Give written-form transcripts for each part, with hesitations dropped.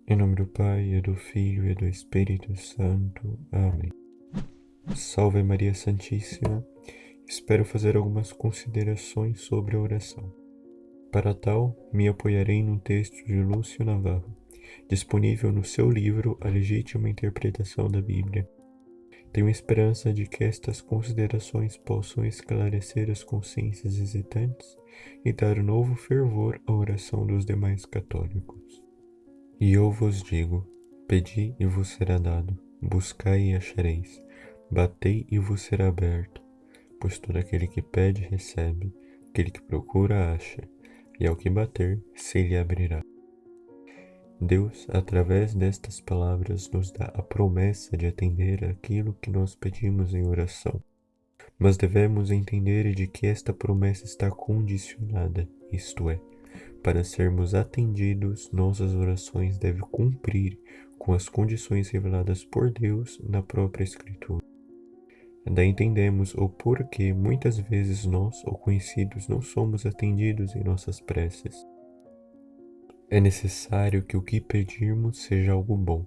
Em nome do Pai, e do Filho, e do Espírito Santo. Amém. Salve Maria Santíssima. Espero fazer algumas considerações sobre a oração. Para tal, me apoiarei num texto de Lúcio Navarro, disponível no seu livro A Legítima Interpretação da Bíblia. Tenho esperança de que estas considerações possam esclarecer as consciências hesitantes e dar novo fervor à oração dos demais católicos. E eu vos digo: pedi e vos será dado, buscai e achareis, batei e vos será aberto. Pois todo aquele que pede recebe, aquele que procura acha, e ao que bater se lhe abrirá. Deus, através destas palavras, nos dá a promessa de atender aquilo que nós pedimos em oração. Mas devemos entender de que esta promessa está condicionada, isto é, para sermos atendidos, nossas orações devem cumprir com as condições reveladas por Deus na própria Escritura. Daí entendemos o porquê muitas vezes nós, ou conhecidos, não somos atendidos em nossas preces. É necessário que o que pedirmos seja algo bom,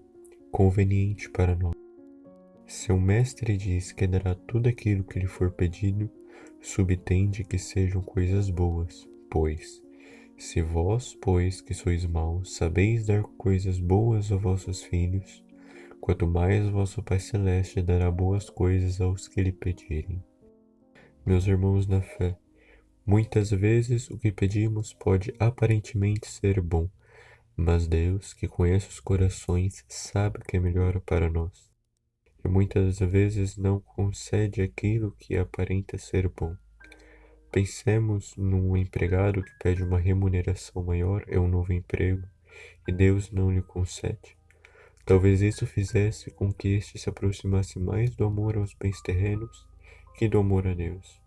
conveniente para nós. Se o Mestre diz que dará tudo aquilo que lhe for pedido, subtende que sejam coisas boas, pois se vós, pois, que sois maus, sabeis dar coisas boas a vossos filhos, quanto mais vosso Pai Celeste dará boas coisas aos que lhe pedirem. Meus irmãos na fé, muitas vezes o que pedimos pode aparentemente ser bom, mas Deus, que conhece os corações, sabe o que é melhor para nós, e muitas vezes não concede aquilo que aparenta ser bom. Pensemos num empregado que pede uma remuneração maior e um novo emprego, e Deus não lhe concede. Talvez isso fizesse com que este se aproximasse mais do amor aos bens terrenos que do amor a Deus.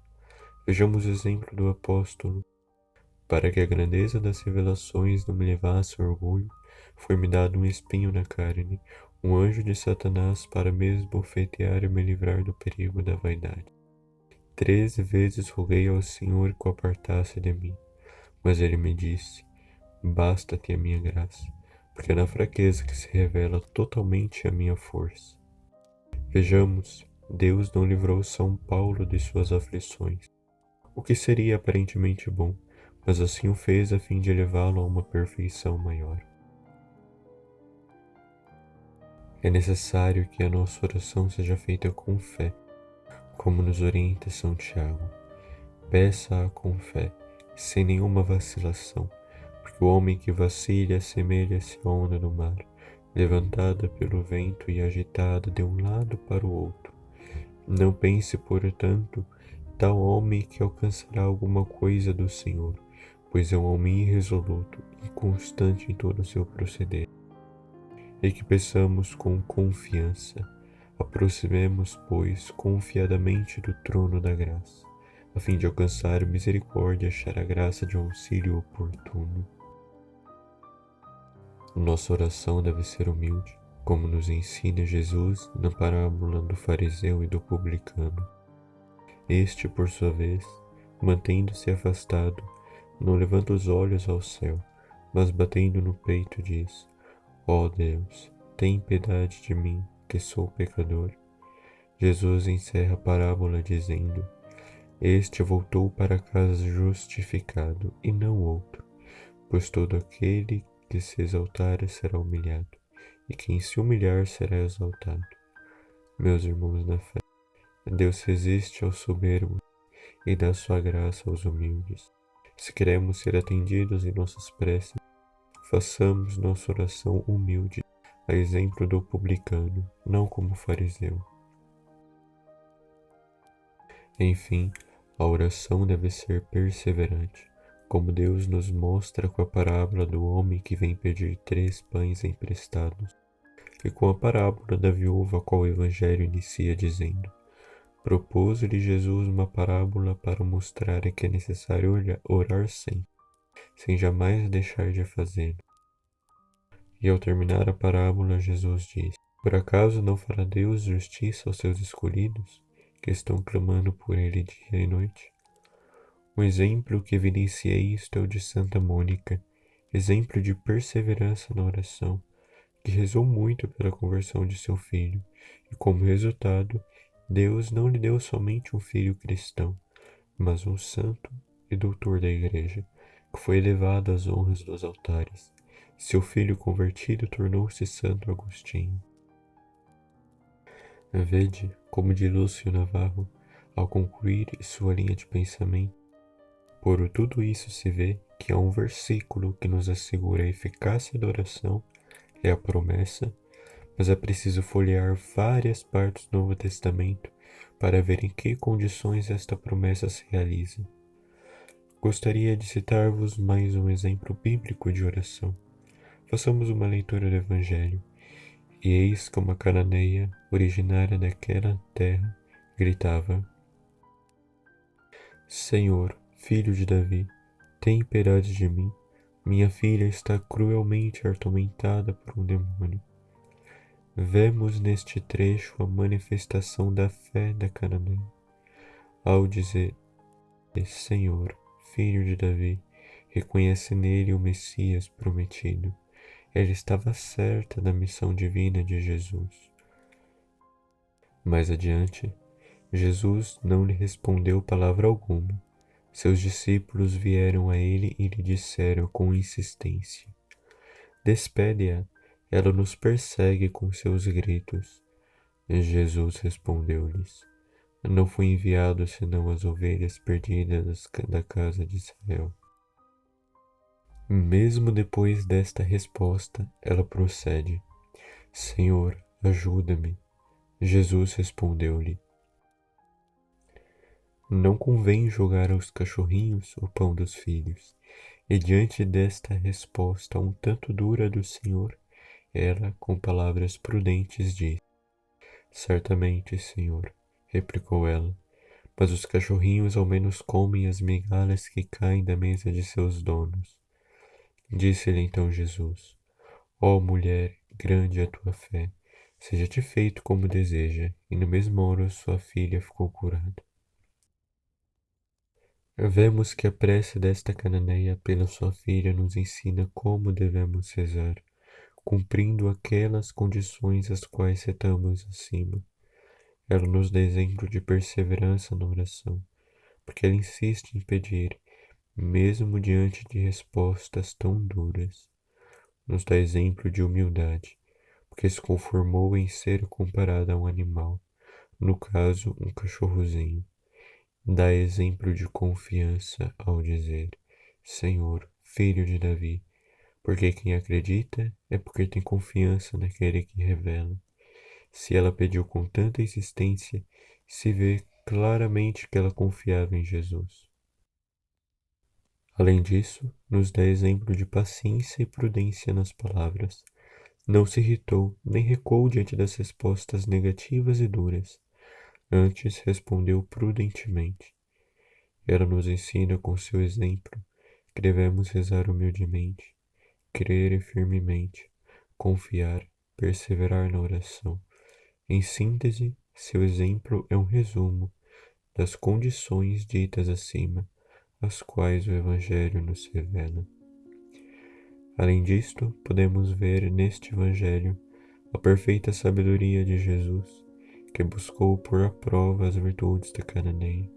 Vejamos o exemplo do apóstolo. Para que a grandeza das revelações não me levasse ao orgulho, foi-me dado um espinho na carne, um anjo de Satanás para me esbofetear e me livrar do perigo da vaidade. 13 vezes roguei ao Senhor que o apartasse de mim, mas ele me disse: basta-te a minha graça, porque é na fraqueza que se revela totalmente a minha força. Vejamos, Deus não livrou São Paulo de suas aflições, o que seria aparentemente bom, mas assim o fez a fim de elevá-lo a uma perfeição maior. É necessário que a nossa oração seja feita com fé, como nos orienta São Tiago. Peça-a com fé, sem nenhuma vacilação, porque o homem que vacila assemelha-se à onda do mar, levantada pelo vento e agitada de um lado para o outro. Não pense, portanto, tal homem que alcançará alguma coisa do Senhor, pois é um homem irresoluto, inconstante em todo o seu proceder. E que peçamos com confiança, aproximemos, pois, confiadamente do trono da graça, a fim de alcançar misericórdia e achar a graça de um auxílio oportuno. Nossa oração deve ser humilde, como nos ensina Jesus na parábola do fariseu e do publicano. Este, por sua vez, mantendo-se afastado, não levanta os olhos ao céu, mas batendo no peito diz: ó Deus, tem piedade de mim, que sou pecador. Jesus encerra a parábola dizendo: este voltou para casa justificado, e não outro, pois todo aquele que se exaltar será humilhado, e quem se humilhar será exaltado. Meus irmãos na fé, Deus resiste aos soberbos e dá sua graça aos humildes. Se queremos ser atendidos em nossas preces, façamos nossa oração humilde, a exemplo do publicano, não como fariseu. Enfim, a oração deve ser perseverante, como Deus nos mostra com a parábola do homem que vem pedir 3 pães emprestados, e com a parábola da viúva a qual o Evangelho inicia dizendo: propôs-lhe Jesus uma parábola para mostrar que é necessário orar sempre, sem jamais deixar de fazê-lo. E ao terminar a parábola, Jesus diz: por acaso não fará Deus justiça aos seus escolhidos, que estão clamando por ele dia e noite? Um exemplo que evidencia isto é o de Santa Mônica, exemplo de perseverança na oração, que rezou muito pela conversão de seu filho, e como resultado, Deus não lhe deu somente um filho cristão, mas um santo e doutor da Igreja, que foi elevado às honras dos altares. Seu filho convertido tornou-se Santo Agostinho. Vede como de Lúcio Navarro, ao concluir sua linha de pensamento, por tudo isso se vê que há um versículo que nos assegura a eficácia da oração, é a promessa, mas é preciso folhear várias partes do Novo Testamento para ver em que condições esta promessa se realiza. Gostaria de citar-vos mais um exemplo bíblico de oração. Façamos uma leitura do Evangelho. E eis que uma cananeia, originária daquela terra, gritava: Senhor, filho de Davi, tem piedade de mim. Minha filha está cruelmente atormentada por um demônio. Vemos neste trecho a manifestação da fé da cananeia. Ao dizer: Senhor, filho de Davi, reconhece nele o Messias prometido. Ela estava certa da missão divina de Jesus. Mais adiante, Jesus não lhe respondeu palavra alguma. Seus discípulos vieram a ele e lhe disseram com insistência: Despede-a, ela nos persegue com seus gritos. Jesus respondeu-lhes: Não fui enviado senão às ovelhas perdidas da casa de Israel. Mesmo depois desta resposta, ela procede: Senhor, ajuda-me. Jesus respondeu-lhe: Não convém jogar aos cachorrinhos o pão dos filhos. E diante desta resposta um tanto dura do Senhor, ela, com palavras prudentes, disse: Certamente, Senhor, replicou ela, mas os cachorrinhos ao menos comem as migalhas que caem da mesa de seus donos. Disse-lhe então Jesus: Ó mulher, grande é a tua fé, seja-te feito como deseja, e no mesmo hora sua filha ficou curada. Vemos que a prece desta cananeia pela sua filha nos ensina como devemos rezar, cumprindo aquelas condições às quais citamos acima. Ela nos dá exemplo de perseverança na oração, porque ela insiste em pedir, mesmo diante de respostas tão duras. Nos dá exemplo de humildade, porque se conformou em ser comparada a um animal, no caso, um cachorrozinho. Dá exemplo de confiança ao dizer: Senhor, filho de Davi, porque quem acredita é porque tem confiança naquele que revela. Se ela pediu com tanta insistência, se vê claramente que ela confiava em Jesus. Além disso, nos dá exemplo de paciência e prudência nas palavras. Não se irritou, nem recuou diante das respostas negativas e duras. Antes respondeu prudentemente. Ela nos ensina com seu exemplo que devemos rezar humildemente, crer firmemente, confiar, perseverar na oração. Em síntese, seu exemplo é um resumo das condições ditas acima, as quais o Evangelho nos revela. Além disto, podemos ver neste Evangelho a perfeita sabedoria de Jesus, que buscou pôr à prova as virtudes da cananeia.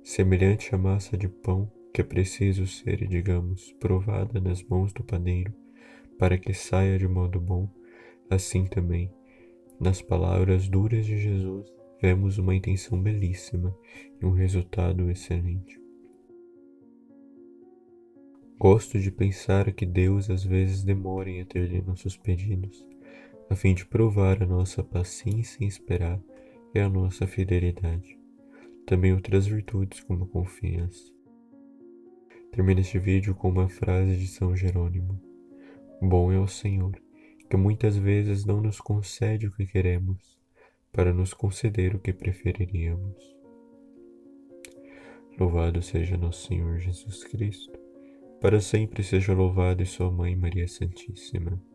Semelhante à massa de pão que é preciso ser, digamos, provada nas mãos do padeiro para que saia de modo bom, assim também, nas palavras duras de Jesus, vemos uma intenção belíssima e um resultado excelente. Gosto de pensar que Deus às vezes demora em atender nossos pedidos, a fim de provar a nossa paciência em esperar e a nossa fidelidade. Também outras virtudes como a confiança. Termino este vídeo com uma frase de São Jerônimo: Bom é o Senhor, que muitas vezes não nos concede o que queremos, para nos conceder o que preferiríamos. Louvado seja nosso Senhor Jesus Cristo, para sempre seja louvado e sua Mãe Maria Santíssima.